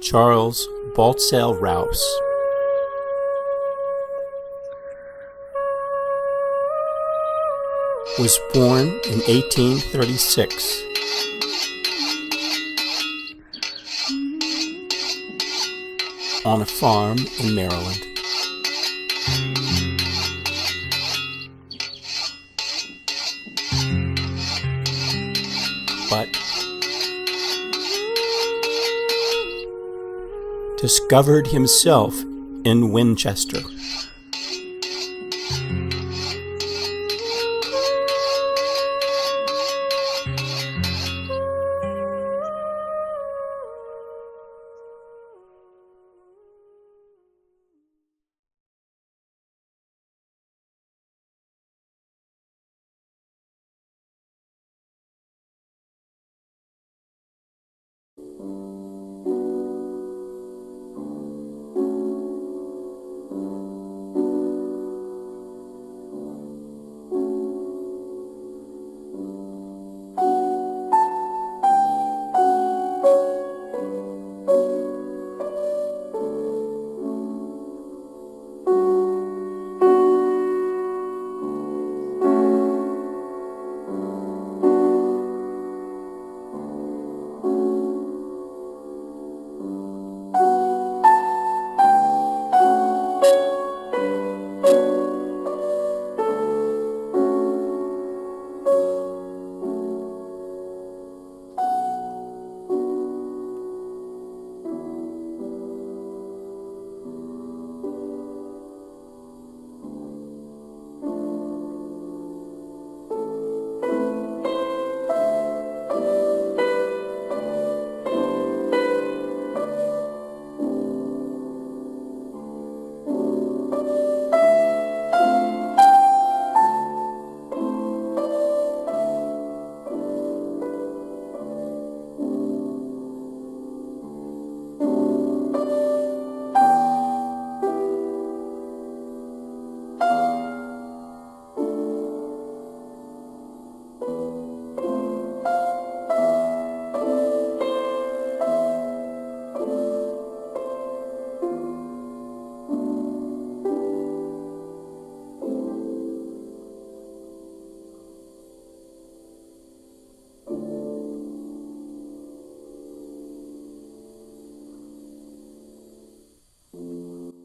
Charles Broadway Rouss. Was born in 1836. On a farm in Maryland. But discovered himself in Winchester.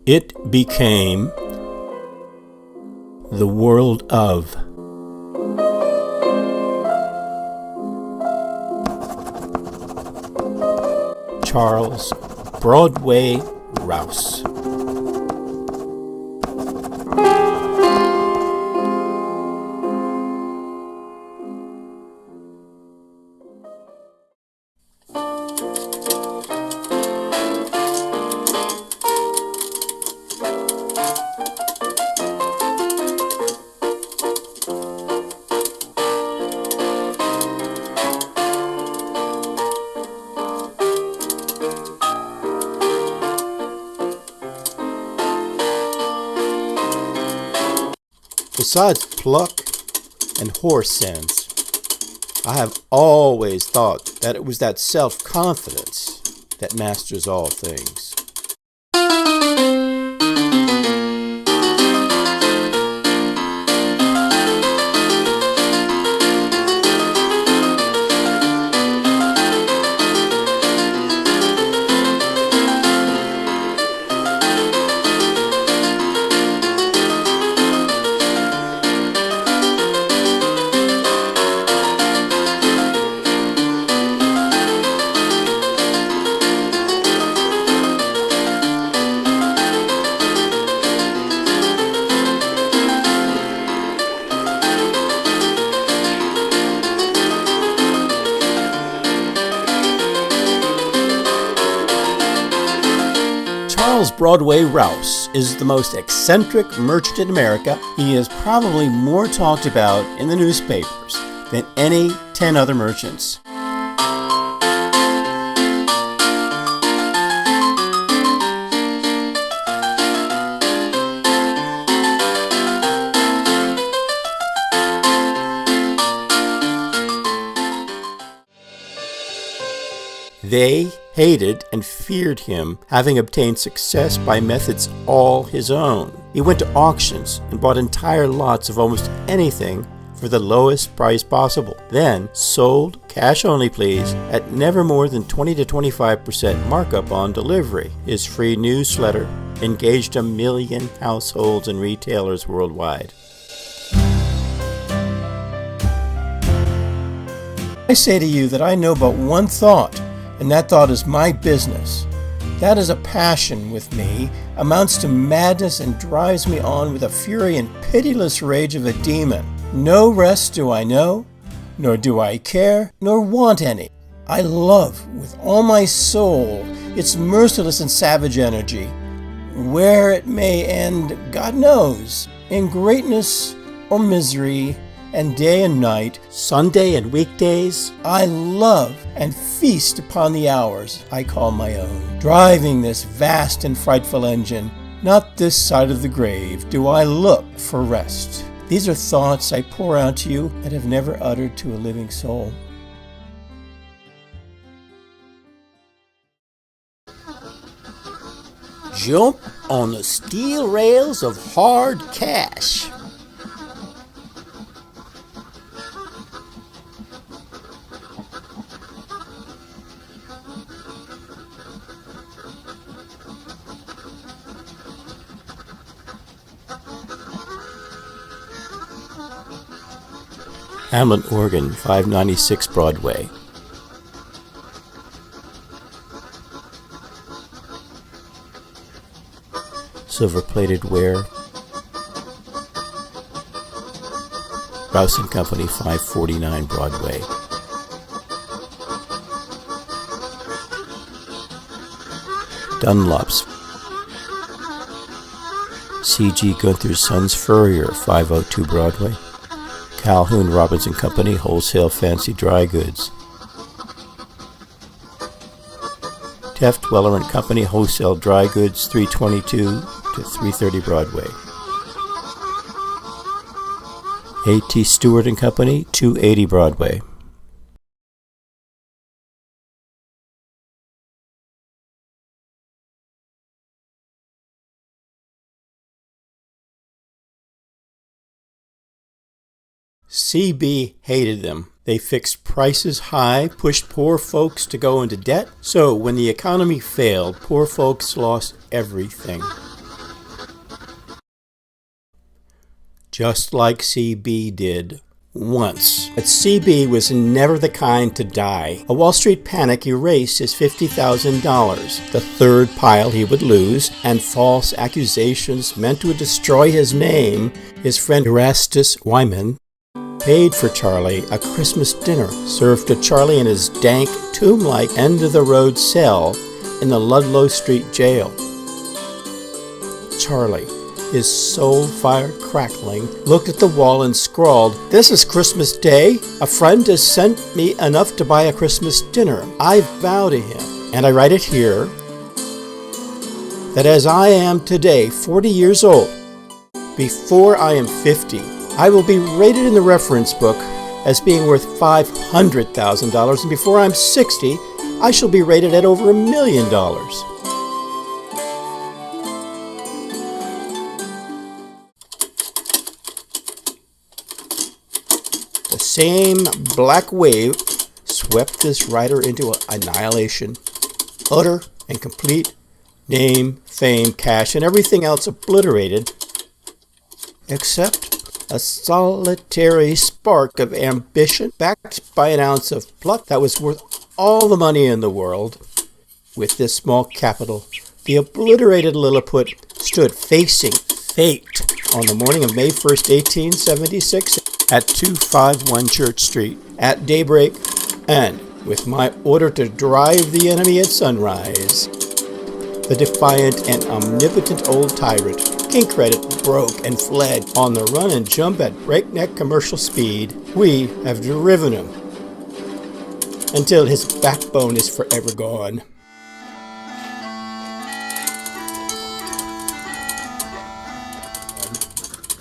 It became the world of Charles Broadway Rouss. Besides pluck and horse sense, I have always thought that it was that self-confidence that masters all things. Charles Broadway Rouss is the most eccentric merchant in America. He is probably more talked about in the newspapers than any 10 other merchants. They hated and feared him, having obtained success by methods all his own. He went to auctions and bought entire lots of almost anything for the lowest price possible, then sold, cash only please, at never more than 20 to 25% markup on delivery. His free newsletter engaged 1 million households and retailers worldwide. I say to you that I know but one thought, and that thought is my business. That is a passion with me, amounts to madness, and drives me on with the fury and pitiless rage of a demon. No rest do I know, nor do I care, nor want any. I love with all my soul its merciless and savage energy. Where it may end, God knows, in greatness or misery, and day and night, Sunday and weekdays, I love and feast upon the hours I call my own. Driving this vast and frightful engine, not this side of the grave do I look for rest. These are thoughts I pour out to you and have never uttered to a living soul. Jump on the steel rails of hard cash. Hamlet, Oregon, 596 Broadway. Silver-plated ware. Rouss & Company, 549 Broadway. Dunlop's. C.G. Gunther's Sons Furrier, 502 Broadway. Calhoun Robinson Company, Wholesale Fancy Dry Goods. Teft Weller & Company, Wholesale Dry Goods, 322 to 330 Broadway. A.T. Stewart & Company, 280 Broadway. CB hated them. They fixed prices high, pushed poor folks to go into debt. So when the economy failed, poor folks lost everything. Just like CB did once. But CB was never the kind to die. A Wall Street panic erased his $50,000, the third pile he would lose, and false accusations meant to destroy his name. His friend Erastus Wyman paid for Charlie a Christmas dinner served to Charlie in his dank, tomb-like end-of-the-road cell in the Ludlow Street jail. Charlie, his soul fire crackling, looked at the wall and scrawled, "This is Christmas Day. A friend has sent me enough to buy a Christmas dinner. I vow to him, and I write it here, that as I am today 40 years old, before I am 50, I will be rated in the reference book as being worth $500,000, and before I'm 60, I shall be rated at over $1 million. The same black wave swept this writer into annihilation. Utter and complete, name, fame, cash, and everything else obliterated, except a solitary spark of ambition, backed by an ounce of pluck that was worth all the money in the world. With this small capital, the obliterated Lilliput stood facing fate on the morning of May 1st, 1876, at 251 Church Street, at daybreak, and with my order to drive the enemy at sunrise. The defiant and omnipotent old tyrant, King Credit, broke and fled on the run and jump at breakneck commercial speed. We have driven him until his backbone is forever gone.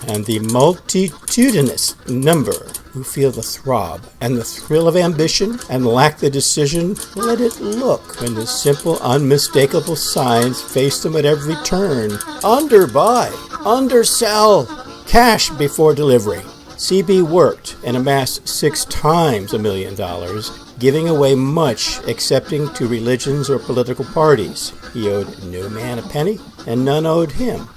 And the multitudinous number who feel the throb and the thrill of ambition and lack the decision to let it look when the simple, unmistakable signs face them at every turn. Underbuy, undersell, cash before delivery. CB worked and amassed 6 times $1 million, giving away much excepting to religions or political parties. He owed no man a penny, and none owed him.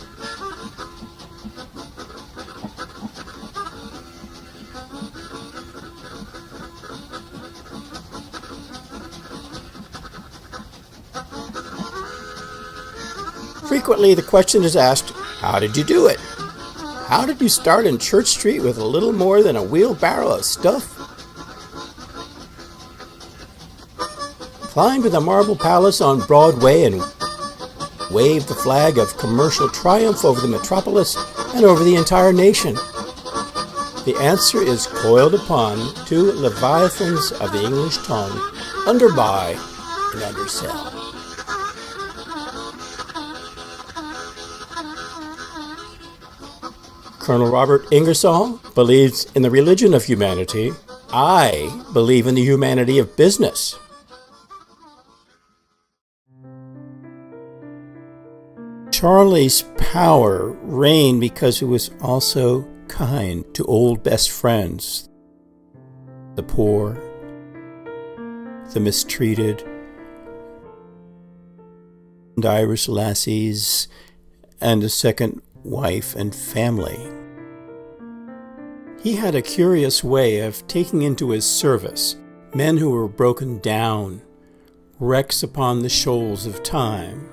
Frequently, the question is asked, how did you do it? How did you start in Church Street with a little more than a wheelbarrow of stuff? Climb to the Marble Palace on Broadway and wave the flag of commercial triumph over the metropolis and over the entire nation. The answer is coiled upon 2 leviathans of the English tongue, underbuy and undersell. Colonel Robert Ingersoll believes in the religion of humanity. I believe in the humanity of business. Charlie's power reigned because he was also kind to old best friends, the poor, the mistreated, and Irish lassies, and a second wife and family. He had a curious way of taking into his service men who were broken down, wrecks upon the shoals of time.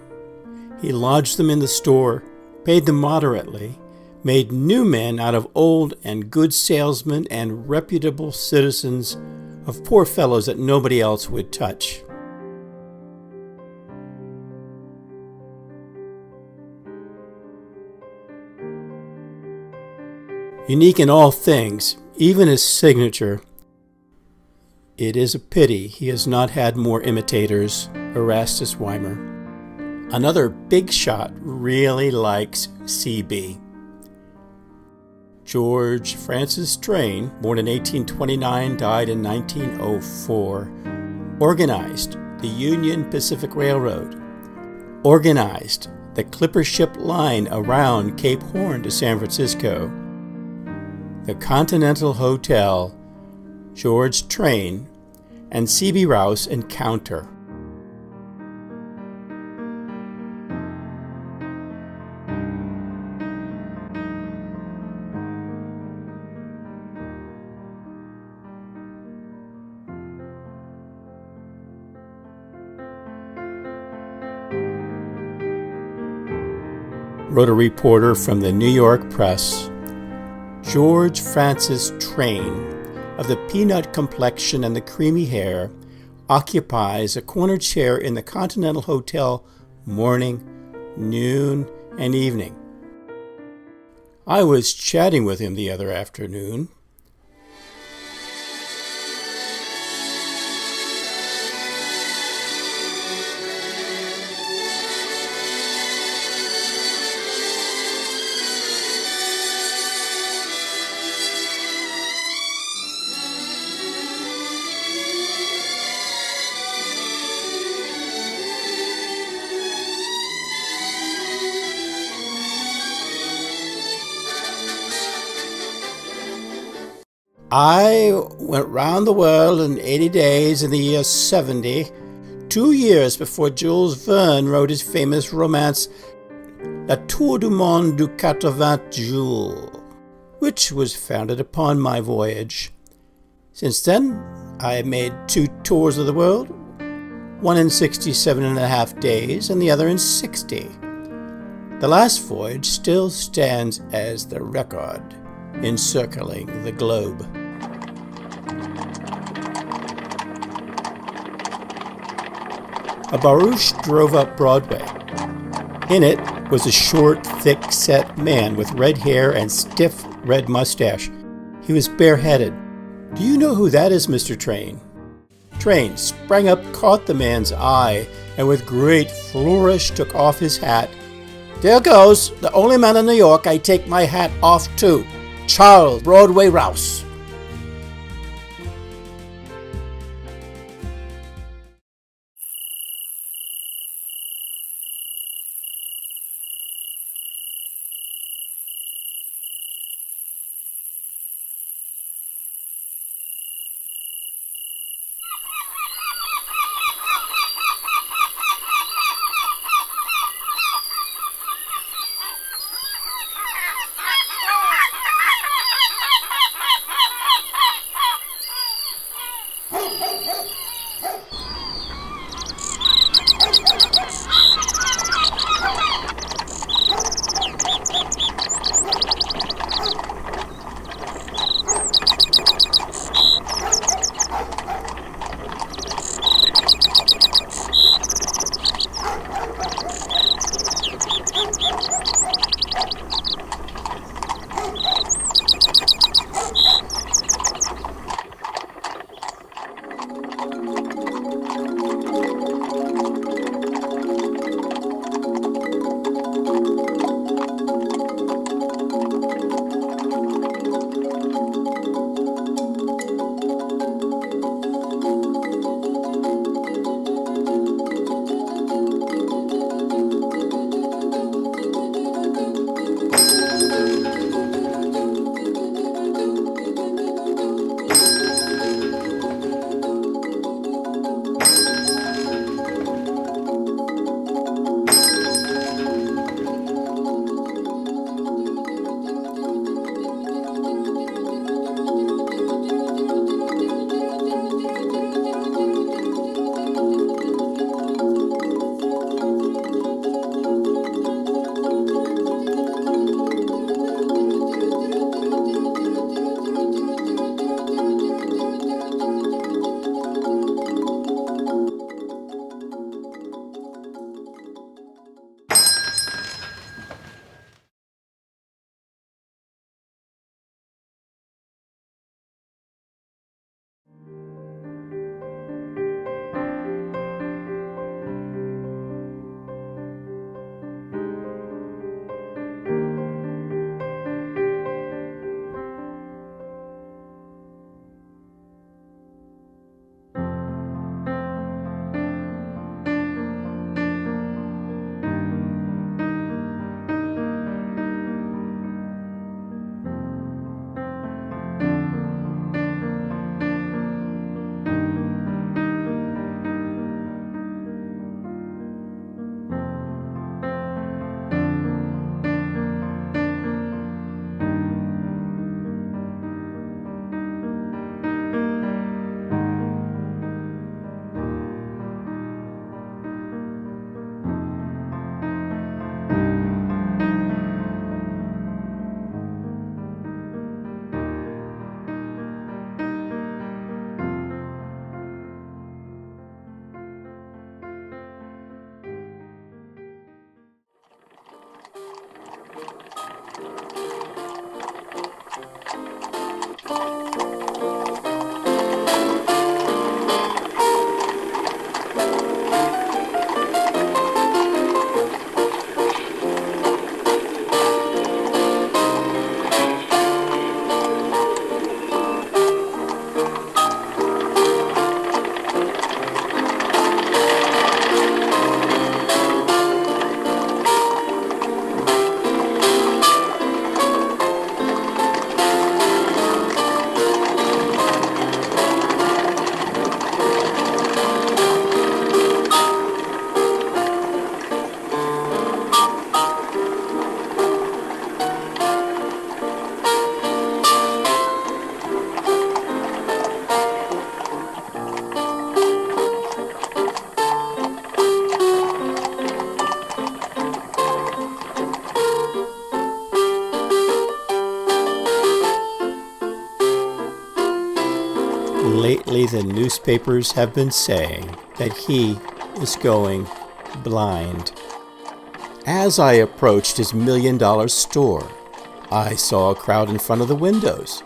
He lodged them in the store, paid them moderately, made new men out of old and good salesmen and reputable citizens of poor fellows that nobody else would touch. Unique in all things, even his signature, it is a pity he has not had more imitators, Erastus Weimer. Another big shot really likes CB. George Francis Train, born in 1829, died in 1904, organized the Union Pacific Railroad, organized the clipper ship line around Cape Horn to San Francisco, the Continental Hotel, George Train, and C.B. Rouse Encounter. Wrote a reporter from the New York Press, George Francis Train, of the peanut complexion and the creamy hair, occupies a corner chair in the Continental Hotel morning, noon, and evening. I was chatting with him the other afternoon. I went round the world in 80 days in the year 70, 2 years before Jules Verne wrote his famous romance La Tour du Monde du 80 Jours, which was founded upon my voyage. Since then, I made 2 tours of the world, one in 67.5 days and the other in 60. The last voyage still stands as the record encircling the globe. A barouche drove up Broadway. In it was a short, thick-set man with red hair and stiff red mustache. He was bareheaded. "Do you know who that is, Mr. Train?" Train sprang up, caught the man's eye, and with great flourish took off his hat. "There goes the only man in New York I take my hat off to, Charles Broadway Rouss." Lately, the newspapers have been saying that he is going blind. As I approached his $1 million store, I saw a crowd in front of the windows.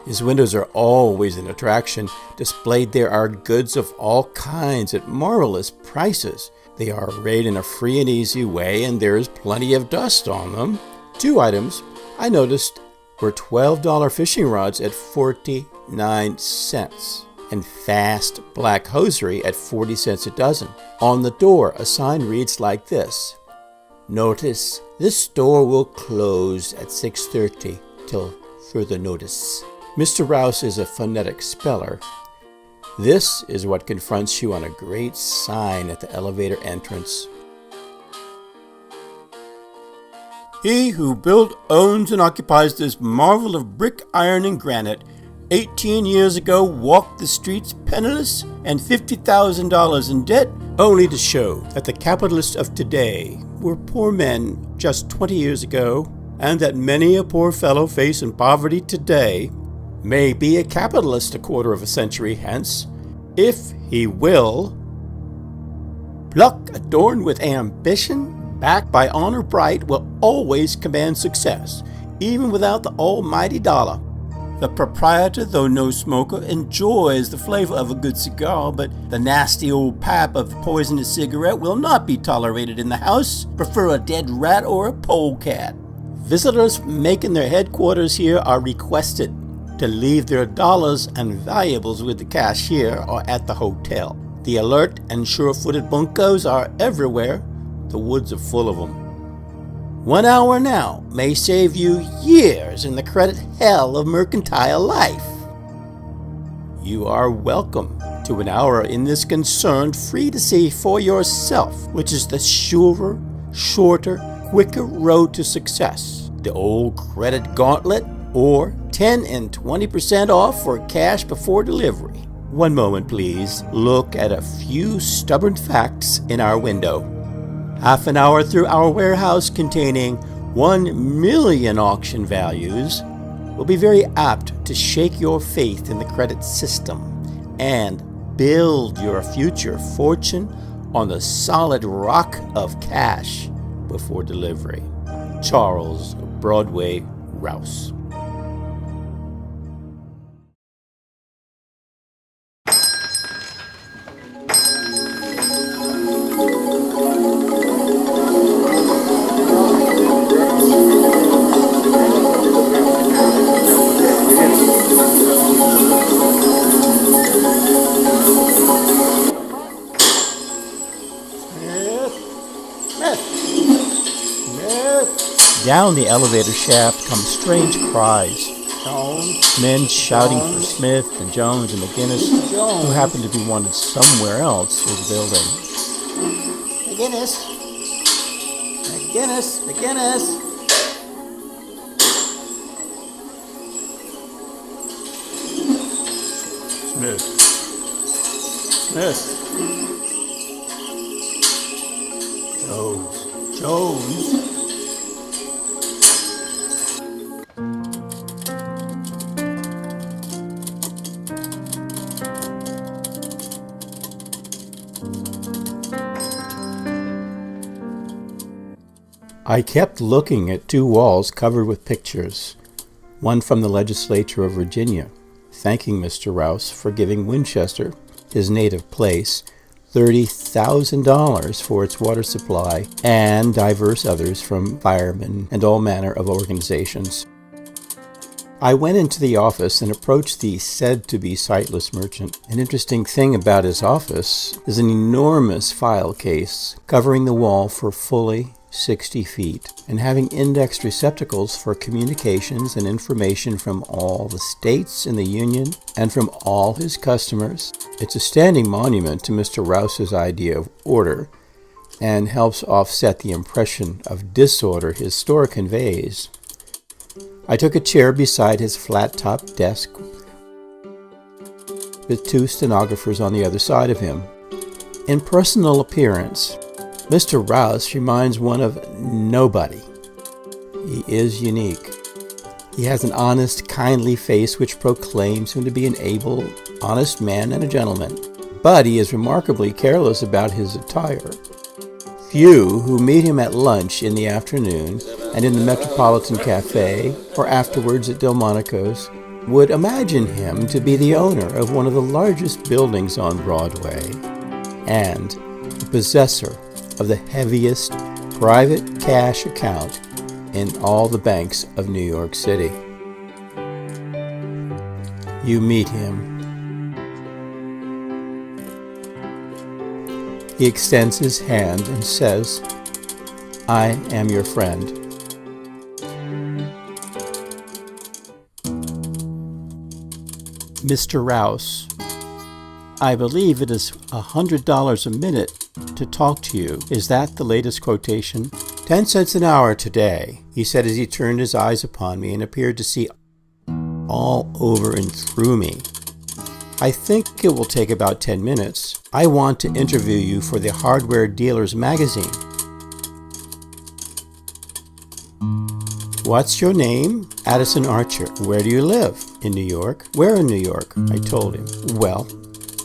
His windows are always an attraction. Displayed there are goods of all kinds at marvelous prices. They are arrayed in a free and easy way, and there is plenty of dust on them. 2 items I noticed were $12 fishing rods at 49 cents and fast black hosiery at 40 cents a dozen. On the door, a sign reads like this: "Notice, this store will close at 6:30 till further notice." Mr. Rouss is a phonetic speller. This is what confronts you on a great sign at the elevator entrance. He who built, owns, and occupies this marvel of brick, iron, and granite 18 years ago walked the streets penniless and $50,000 in debt, only to show that the capitalists of today were poor men just 20 years ago, and that many a poor fellow facing poverty today may be a capitalist a quarter of a century hence, if he will. Pluck adorned with ambition, backed by honor bright, will always command success, even without the almighty dollar. The proprietor, though no smoker, enjoys the flavor of a good cigar, but the nasty old pipe of the poisonous cigarette will not be tolerated in the house. Prefer a dead rat or a polecat. Visitors making their headquarters here are requested to leave their dollars and valuables with the cashier or at the hotel. The alert and sure-footed bunkos are everywhere. The woods are full of them. 1 hour now may save you years in the credit hell of mercantile life. You are welcome to an hour in this concern, free to see for yourself which is the surer, shorter, quicker road to success. The old credit gauntlet, or 10 and 20% off for cash before delivery. One moment, please. Look at a few stubborn facts in our window. Half an hour through our warehouse containing 1 million auction values will be very apt to shake your faith in the credit system and build your future fortune on the solid rock of cash before delivery. Charles Broadway Rouss. Down the elevator shaft come strange cries. Jones. Men shouting for Smith and Jones and McGinnis, who happen to be wanted somewhere else in the building. McGinnis! McGinnis! McGinnis! Smith. Smith. Jones. Jones. I kept looking at 2 walls covered with pictures, one from the legislature of Virginia, thanking Mr. Rouss for giving Winchester, his native place, $30,000 for its water supply, and diverse others from firemen and all manner of organizations. I went into the office and approached the said-to-be sightless merchant. An interesting thing about his office is an enormous file case covering the wall for fully 60 feet, and having indexed receptacles for communications and information from all the states in the Union and from all his customers. It's a standing monument to Mr. Rouss's idea of order and helps offset the impression of disorder his store conveys. I took a chair beside his flat-topped desk with 2 stenographers on the other side of him. In personal appearance, Mr. Rouss reminds one of nobody. He is unique. He has an honest, kindly face which proclaims him to be an able, honest man and a gentleman. But he is remarkably careless about his attire. Few who meet him at lunch in the afternoon and in the Metropolitan Cafe or afterwards at Delmonico's would imagine him to be the owner of one of the largest buildings on Broadway and the possessor of the heaviest private cash account in all the banks of New York City. You meet him. He extends his hand and says, "I am your friend." Mr. Rouss, I believe it is $100 a minute to talk to you. Is that the latest quotation? 10 cents an hour today, he said as he turned his eyes upon me and appeared to see all over and through me. I think it will take about 10 minutes. I want to interview you for the Hardware Dealers magazine. What's your name? Addison Archer. Where do you live? In New York. Where in New York? I told him. Well,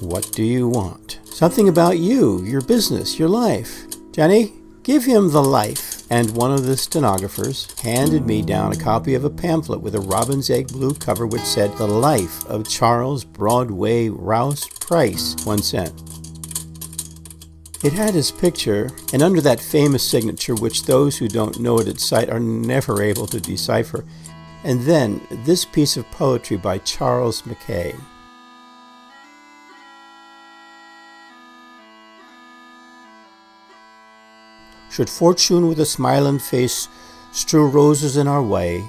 what do you want? Something about you, your business, your life. Jenny, give him the life. And one of the stenographers handed me down a copy of a pamphlet with a robin's egg blue cover which said, "The Life of Charles Broadway Rouss, price 1 cent. It had his picture, and under that famous signature which those who don't know it at sight are never able to decipher, and then this piece of poetry by Charles Mackay. Should fortune with a smiling face strew roses in our way,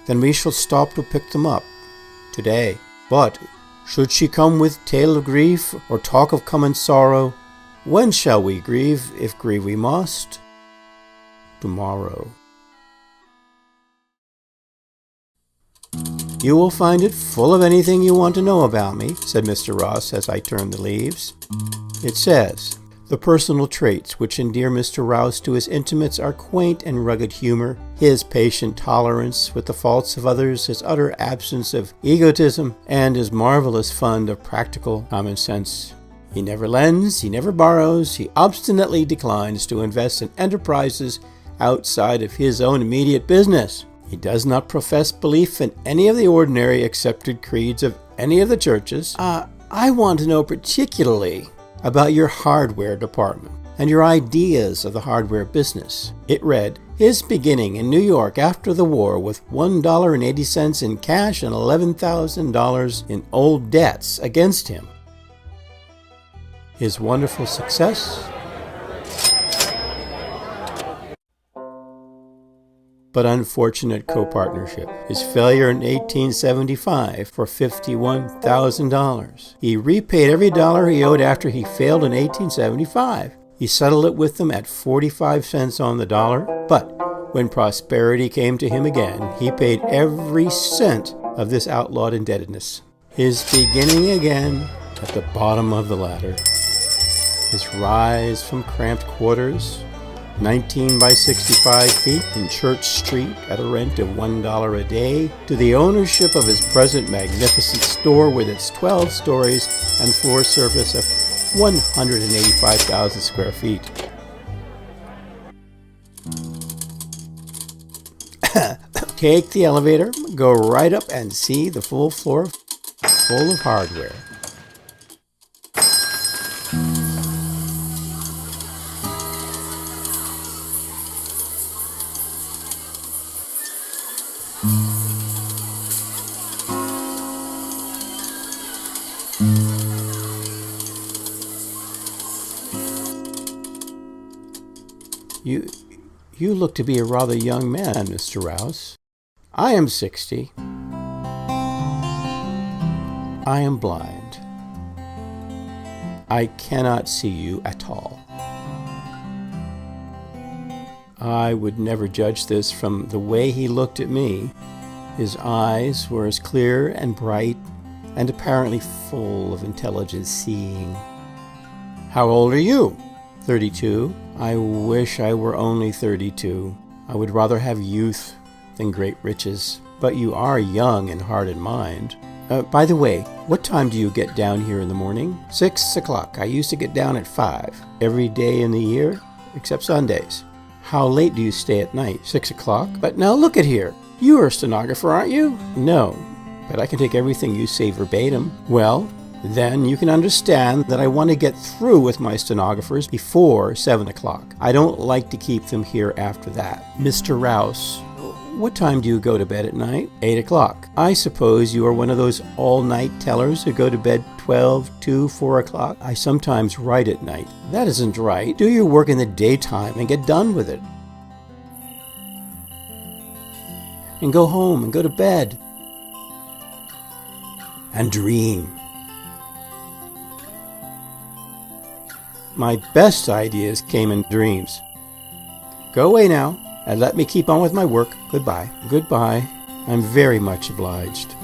then we shall stop to pick them up today. But should she come with tale of grief or talk of coming sorrow, when shall we grieve, if grieve we must? Tomorrow. You will find it full of anything you want to know about me, said Mr. Ross as I turned the leaves. It says, the personal traits which endear Mr. Rouss to his intimates are quaint and rugged humor, his patient tolerance with the faults of others, his utter absence of egotism, and his marvelous fund of practical common sense. He never lends, he never borrows, he obstinately declines to invest in enterprises outside of his own immediate business. He does not profess belief in any of the ordinary accepted creeds of any of the churches. I want to know particularly about your hardware department and your ideas of the hardware business. It read, his beginning in New York after the war with $1.80 in cash and $11,000 in old debts against him. His wonderful success, but unfortunate co-partnership. His failure in 1875 for $51,000. He repaid every dollar he owed after he failed in 1875. He settled it with them at 45 cents on the dollar, but when prosperity came to him again, he paid every cent of this outlawed indebtedness. His beginning again at the bottom of the ladder. His rise from cramped quarters, 19 by 65 feet in Church Street at a rent of $1 a day, to the ownership of his present magnificent store with its 12 stories and floor surface of 185,000 square feet. Take the elevator, go right up and see the full floor full of hardware. You look to be a rather young man, Mr. Rouss. I am 60. I am blind. I cannot see you at all. I would never judge this from the way he looked at me. His eyes were as clear and bright and apparently full of intelligent seeing. How old are you? 32. I wish I were only 32. I would rather have youth than great riches. but you are young in heart and mind. By the way, what time do you get down here in the morning? 6 o'clock. I used to get down at 5 every day in the year, except Sundays. How late do you stay at night? 6 o'clock? But now look at here. You are a stenographer, aren't you? No, but I can take everything you say verbatim. Well, then you can understand that I want to get through with my stenographers before 7 o'clock. I don't like to keep them here after that. Mr. Rouss, what time do you go to bed at night? 8 o'clock. I suppose you are one of those all-night tellers who go to bed 12, 2, 4 o'clock? I sometimes write at night. That isn't right. Do your work in the daytime and get done with it. And go home and go to bed. And dream. My best ideas came in dreams. Go away now, and let me keep on with my work. Goodbye. Goodbye. I'm very much obliged.